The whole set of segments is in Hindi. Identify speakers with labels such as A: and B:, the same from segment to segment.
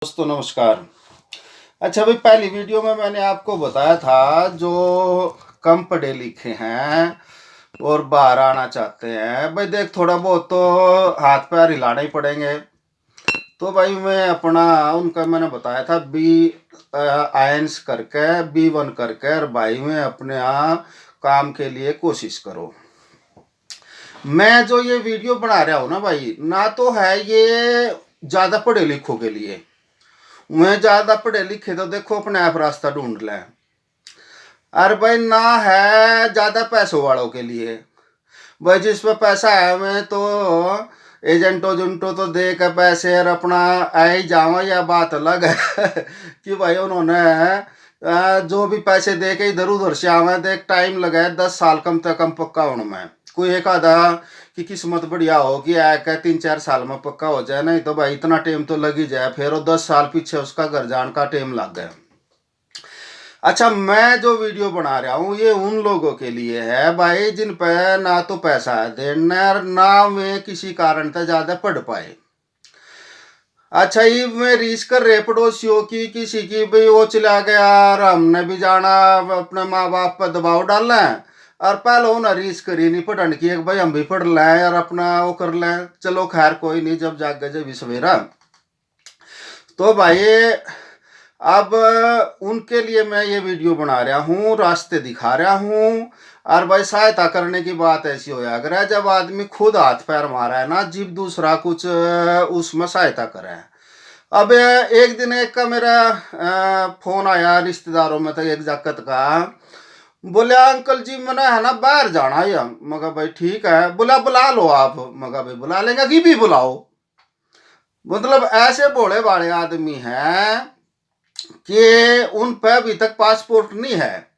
A: दोस्तों नमस्कार। अच्छा भाई, पहली वीडियो में मैंने आपको बताया था जो कम पढ़े लिखे हैं और बाहर आना चाहते हैं, भाई देख थोड़ा बहुत तो हाथ पैर हिलाने ही पड़ेंगे। तो भाई मैं अपना उनका मैंने बताया था आयंस करके B1 करके, और भाई मैं अपने यहाँ काम के लिए कोशिश करो। मैं जो ये वीडियो बना रहा हूँ ना भाई, ना तो है ये ज़्यादा पढ़े लिखों के लिए। मैं ज्यादा पढ़े लिखे तो देखो अपने आप रास्ता ढूंढ लें। अरे भाई ना है ज्यादा पैसों वालों के लिए। भाई जिस पे पैसा है मैं तो एजेंटो जुंटो तो दे के पैसे और अपना आ ही जावा, या बात अलग है कि भाई उन्होंने जो भी पैसे दे के इधर उधर से आवे, देख टाइम लगा है 10 साल कम से कम पक्का होने में। कोई एक आधा कि किस्मत बढ़िया हो कि एक 3-4 साल में पक्का हो जाए, नहीं तो भाई इतना टाइम तो लग ही जाए, फिर वो 10 साल पीछे उसका घर जान का टाइम लग गया। अच्छा, मैं जो वीडियो बना रहा हूँ ये उन लोगों के लिए है भाई जिन पे ना तो पैसा है देना, ना वे किसी कारण से ज्यादा पढ़ पाए। अच्छा, ये मैं रीस कर रहे पड़ोसियों की किसी की भाई वो चला गया और हमने भी जाना, अपने माँ बाप पर दबाव डालना है, और पहले उन्हें रीस करी नहीं पढ़ने की एक भाई हम भी पढ़ लें और अपना वो कर लें। चलो खैर कोई नहीं, जब जाग गए जब सवेरा। तो भाई अब उनके लिए मैं ये वीडियो बना रहा हूँ, रास्ते दिखा रहा हूँ। और भाई सहायता करने की बात ऐसी हो अगर है जब आदमी खुद हाथ पैर मारा है ना, जीव दूसरा कुछ उसमें सहायता करे। अब एक दिन एक का मेरा फोन आया रिश्तेदारों में था एक जाकत का। बोले अंकल जी मैंने है ना बाहर जाना है। मगा भाई ठीक है, बुला बुला लो आप। मगा भाई बुला लेंगे कि भी बुलाओ। मतलब ऐसे भोले भाले आदमी हैं कि उन पे अभी तक पासपोर्ट नहीं है,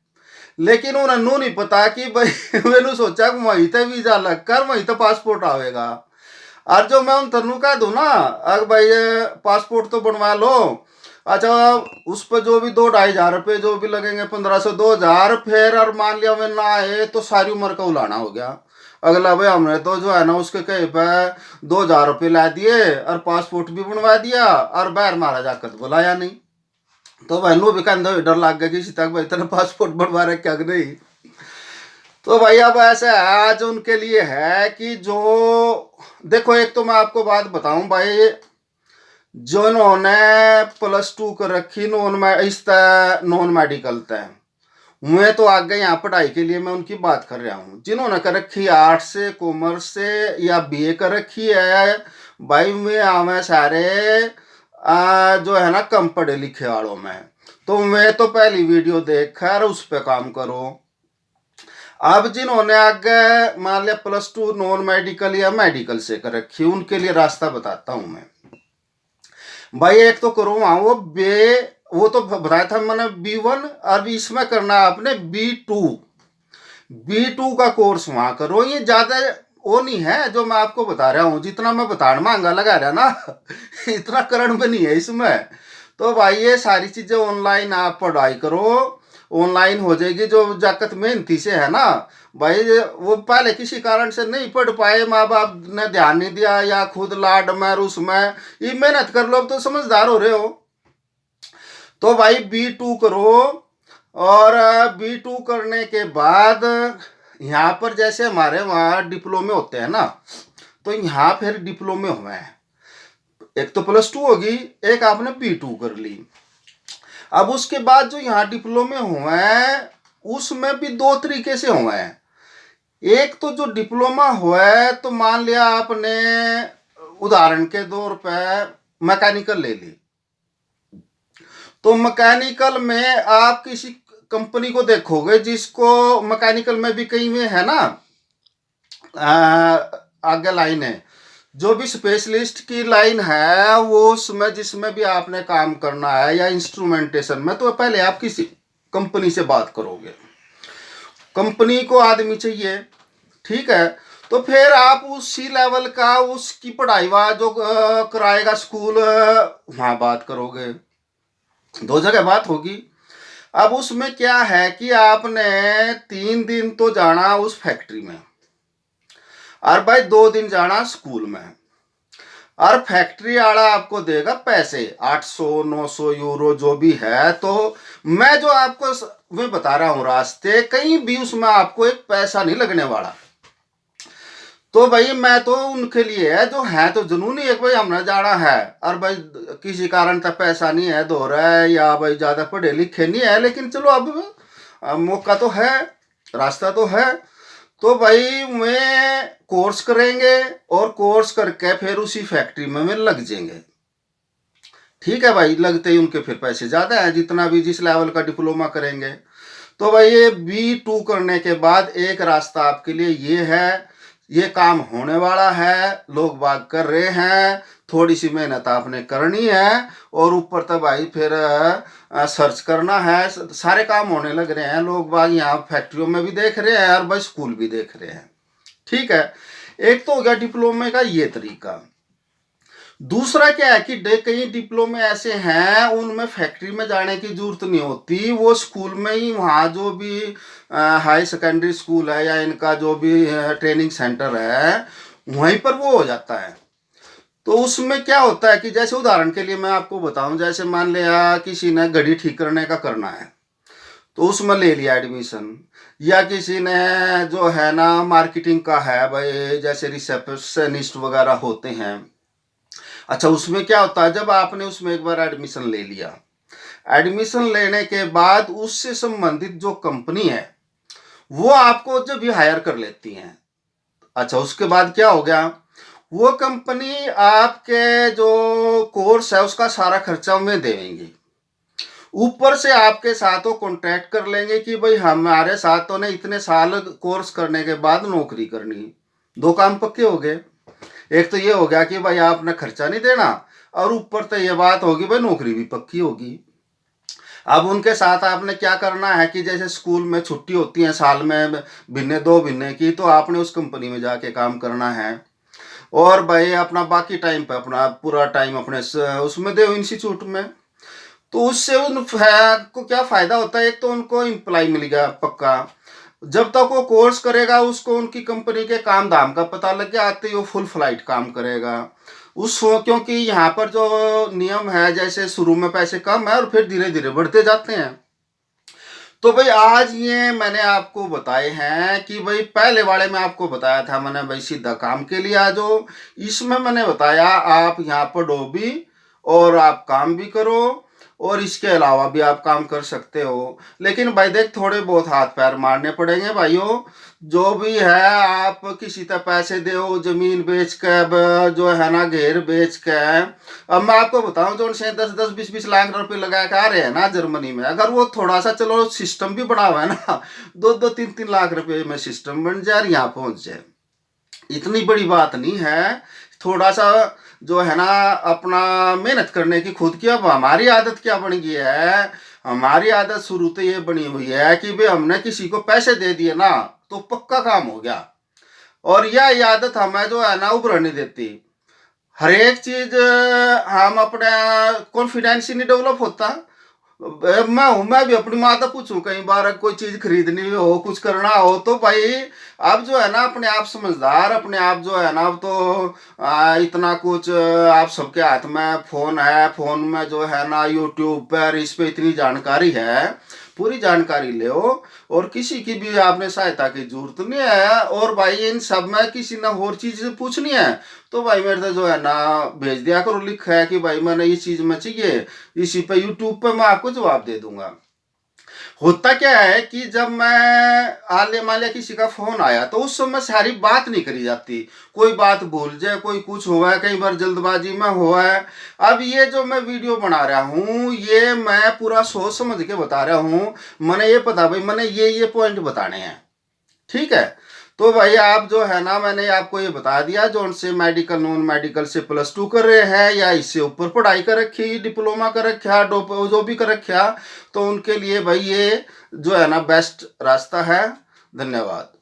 A: लेकिन उन्हें नहीं पता कि भाई मैंने सोचा कि वहीं तो वीजा लग कर वहीं तो पासपोर्ट आवेगा। और जो मैं उन तनु कह दूं ना, अगर भाई ये पासपोर्ट तो बनवा लो, अच्छा उस पर जो भी 2-2.5 हजार रुपये जो भी लगेंगे, 1500-2000, फिर और मान लिया मैं ना आए तो सारी उम्र का उलाना हो गया। अगला भाई हमने तो जो है ना उसके कहीं पे 2 हजार रुपये ला दिए और पासपोर्ट भी बनवा दिया और बाहर मारा जाकर बुलाया नहीं। तो बहनों भी कहते डर लग गया कि तक भाई तेरा पासपोर्ट बनवा रखा कि नहीं। तो भाई अब ऐसा है आज उनके लिए है कि जो देखो, एक तो मैं आपको बात बताऊं भाई, जो इन्होंने +2 कर रखी नॉन में इस नॉन मेडिकल तय, मैं तो आगे यहाँ पढ़ाई के लिए मैं उनकी बात कर रहा हूँ। जिन्होंने कर रखी आर्ट्स से, कॉमर्स से या BA कर रखी है, भाई मैं आवे सारे जो है ना कम पढ़े लिखे वालों में। तो मैं तो पहली वीडियो देख कर उस पर काम करो। अब जिन्होंने आगे मान लिया +2 नॉन मेडिकल या मेडिकल से कर रखी, उनके लिए रास्ता बताता हूं मैं। भाई एक तो करो वहां वो तो बताया था मैंने B1, अब इसमें करना है आपने B2 का कोर्स वहां करो। ये ज्यादा वो नहीं है जो मैं आपको बता रहा हूँ, जितना मैं बताने महंगा लगा रहा ना इतना करण में नहीं है इसमें। तो भाई ये सारी चीजें ऑनलाइन आप पढ़ाई करो, ऑनलाइन हो जाएगी। जो जाकत मेहनती से है ना भाई, वो पहले किसी कारण से नहीं पढ़ पाए, माँ बाप ने ध्यान नहीं दिया या खुद लाड में उसमें, ये मेहनत कर लो, अब तो समझदार हो रहे हो। तो भाई B2 करो, और B2 करने के बाद यहाँ पर जैसे हमारे वहाँ डिप्लोमे होते हैं ना, तो यहाँ फिर डिप्लोमे हुए हैं। एक तो +2 होगी, एक आपने B2 कर ली। अब उसके बाद जो यहाँ डिप्लोमे हुए हैं उसमें भी दो तरीके से हुए हैं। एक तो जो डिप्लोमा हुआ है, तो मान लिया आपने उदाहरण के तौर पे मैकेनिकल ले ली, तो मैकेनिकल में आप किसी कंपनी को देखोगे जिसको मैकेनिकल में भी कहीं में है ना आगे लाइन है, जो भी स्पेशलिस्ट की लाइन है वो उसमें जिसमें भी आपने काम करना है या इंस्ट्रूमेंटेशन में, तो पहले आप किसी कंपनी से बात करोगे, कंपनी को आदमी चाहिए, ठीक है। तो फिर आप उसी लेवल का उसकी पढ़ाई वा जो कराएगा स्कूल, वहाँ बात करोगे, दो जगह बात होगी। अब उसमें क्या है कि आपने 3 दिन तो जाना उस फैक्ट्री में, और भाई 2 दिन जाना स्कूल में। और फैक्ट्री वाला आपको देगा पैसे 800-900 यूरो जो भी है। तो मैं जो आपको मैं बता रहा हूँ रास्ते, कहीं भी उसमें आपको एक पैसा नहीं लगने वाला। तो भाई मैं तो उनके लिए है जो है तो जुनूनी एक भाई हमने जाना है, और भाई किसी कारण तक पैसा नहीं है, दो रहा है, या भाई ज्यादा पढ़े लिखे नहीं है, लेकिन चलो अब मौका तो है, रास्ता तो है। तो भाई मैं कोर्स करेंगे, और कोर्स करके फिर उसी फैक्ट्री में लग जाएंगे। ठीक है भाई, लगते ही उनके फिर पैसे ज़्यादा है, जितना भी जिस लेवल का डिप्लोमा करेंगे। तो भाई ये B2 करने के बाद एक रास्ता आपके लिए ये है, ये काम होने वाला है, लोग बाग कर रहे हैं, थोड़ी सी मेहनत आपने करनी है, और ऊपर तक भाई फिर सर्च करना है। सारे काम होने लग रहे हैं, लोग बाग यहाँ फैक्ट्रियों में भी देख रहे हैं, और भाई स्कूल भी देख रहे हैं। ठीक है, एक तो हो गया डिप्लोमे का ये तरीका। दूसरा क्या है कि कई डिप्लोमे ऐसे हैं उनमें फैक्ट्री में जाने की जरूरत नहीं होती, वो स्कूल में ही, वहाँ जो भी हाई सेकेंडरी स्कूल है या इनका जो भी ट्रेनिंग सेंटर है, वहीं पर वो हो जाता है। तो उसमें क्या होता है कि जैसे उदाहरण के लिए मैं आपको बताऊं, जैसे मान लिया किसी ने घड़ी ठीक करने का करना है, तो उसमें ले लिया एडमिशन। या किसी ने जो है ना मार्केटिंग का है भाई, जैसे रिसेप्शनिस्ट वगैरह होते हैं। अच्छा, उसमें क्या होता है, जब आपने उसमें एक बार एडमिशन ले लिया, एडमिशन लेने के बाद उससे संबंधित जो कंपनी है वो आपको जब भी हायर कर लेती है। अच्छा, उसके बाद क्या हो गया, वो कंपनी आपके जो कोर्स है उसका सारा खर्चा में देंगे, ऊपर से आपके साथ वो कॉन्ट्रैक्ट कर लेंगे कि भाई हमारे साथ तो ने इतने साल कोर्स करने के बाद नौकरी करनी। दो काम पक्के हो गए, एक तो ये हो गया कि भाई आपने खर्चा नहीं देना, और ऊपर तो ये बात होगी भाई नौकरी भी पक्की होगी। अब उनके साथ आपने क्या करना है कि जैसे स्कूल में छुट्टी होती है साल में महीने 2 महीने की, तो आपने उस कंपनी में जाके काम करना है, और भाई अपना बाकी टाइम पे अपना पूरा टाइम अपने उसमें दो इंस्टीट्यूट में। तो उससे उन को क्या फायदा होता है, एक तो उनको एम्प्लॉय मिलेगा पक्का, जब तक वो कोर्स करेगा उसको उनकी कंपनी के काम धाम का पता लग गया, आते ही वो फुल फ्लाइट काम करेगा उस, क्योंकि यहाँ पर जो नियम है जैसे शुरू में पैसे कम है और फिर धीरे धीरे बढ़ते जाते हैं। तो भाई आज ये मैंने आपको बताए हैं कि भाई पहले वाले में आपको बताया था मैंने भाई सीधा काम के लिए आ जाओ, इसमें मैंने बताया आप यहाँ पढ़ो भी और आप काम भी करो, और इसके अलावा भी आप काम कर सकते हो। लेकिन भाई देख थोड़े बहुत हाथ पैर मारने पड़ेंगे भाइयों, जो भी है आप किसी तक पैसे दो, जमीन बेच के जो है ना घेर बेच के। अब मैं आपको बताऊं, जो उनसे 10-10, 20-20 लाख रुपए लगा के आ रहे हैं ना जर्मनी में, अगर वो थोड़ा सा चलो सिस्टम भी बना हुआ है ना, 2-2, 3-3 लाख रुपए में सिस्टम बन जाए और यहाँ पहुंच जाए, इतनी बड़ी बात नहीं है। थोड़ा सा जो है ना अपना मेहनत करने की खुद की। अब हमारी आदत क्या बन गई है, हमारी आदत शुरू से ये बनी हुई है कि भाई हमने किसी को पैसे दे दिए ना तो पक्का काम हो गया, और यह आदत हमें जो है ना उभर नहीं देती। हर एक चीज हम अपने कॉन्फिडेंस ही नहीं डेवलप होता। मैं भी अपनी माँ तो पूछूं कई बार, कोई चीज खरीदनी हो कुछ करना हो तो भाई अब जो है ना अपने आप समझदार, अपने आप जो है ना अब तो इतना कुछ आप सबके हाथ में फोन है, फोन में जो है ना यूट्यूब पर इस पे इतनी जानकारी है, पूरी जानकारी ले और किसी की भी आपने सहायता की जरूरत नहीं है। और भाई इन सब में किसी ने और चीज पूछनी है तो भाई मेरे से जो है ना भेज दिया करो, लिखा है कि भाई मैंने ये चीज में चाहिए, इसी पे यूट्यूब पे मैं आपको जवाब दे दूंगा। होता क्या है कि जब मैं आले माले किसी का फोन आया तो उस समय सारी बात नहीं करी जाती, कोई बात भूल जाए, कोई कुछ हुआ है, कई बार जल्दबाजी में हुआ है। अब ये जो मैं वीडियो बना रहा हूँ ये मैं पूरा सोच समझ के बता रहा हूँ, मैंने ये पता भाई मैंने ये पॉइंट बताने हैं। ठीक है, तो भाई आप जो है ना मैंने आपको ये बता दिया, जो उनसे मेडिकल नॉन मेडिकल से +2 कर रहे हैं या इससे ऊपर पढ़ाई कर रखी, डिप्लोमा कर रखा, जो भी कर रखा, तो उनके लिए भाई ये जो है ना बेस्ट रास्ता है। धन्यवाद।